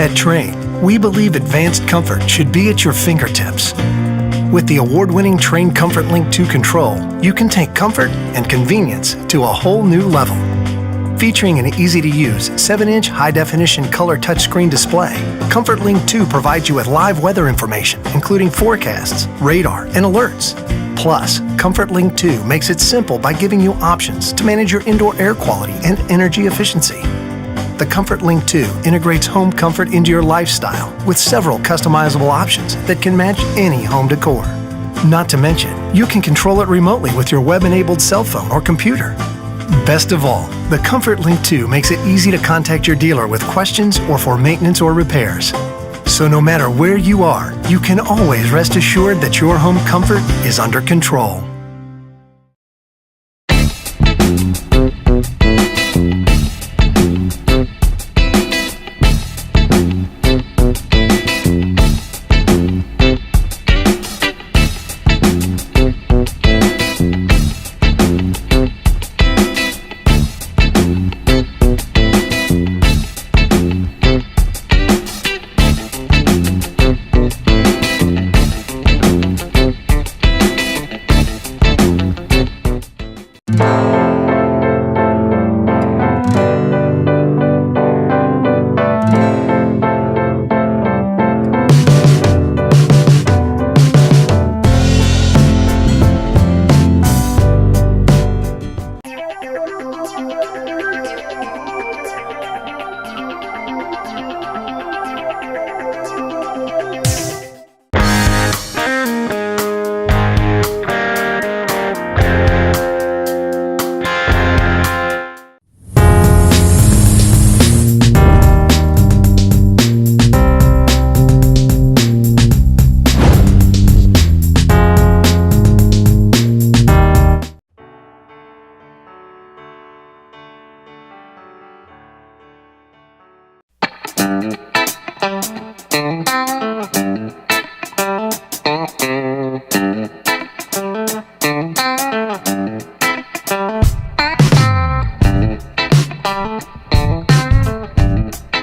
At Trane, we believe advanced comfort should be at your fingertips. With the award-winning Trane Comfort Link 2 control, you can take comfort and convenience to a whole new level. Featuring an easy-to-use 7-inch high-definition color touchscreen display, Comfort Link 2 provides you with live weather information, including forecasts, radar, and alerts. Plus, Comfort Link 2 makes it simple by giving you options to manage your indoor air quality and energy efficiency. The Comfort Link 2 integrates home comfort into your lifestyle with several customizable options that can match any home decor. Not to mention, you can control it remotely with your web-enabled cell phone or computer. Best of all, the Comfort Link 2 makes it easy to contact your dealer with questions or for maintenance or repairs. So no matter where you are, you can always rest assured that your home comfort is under control.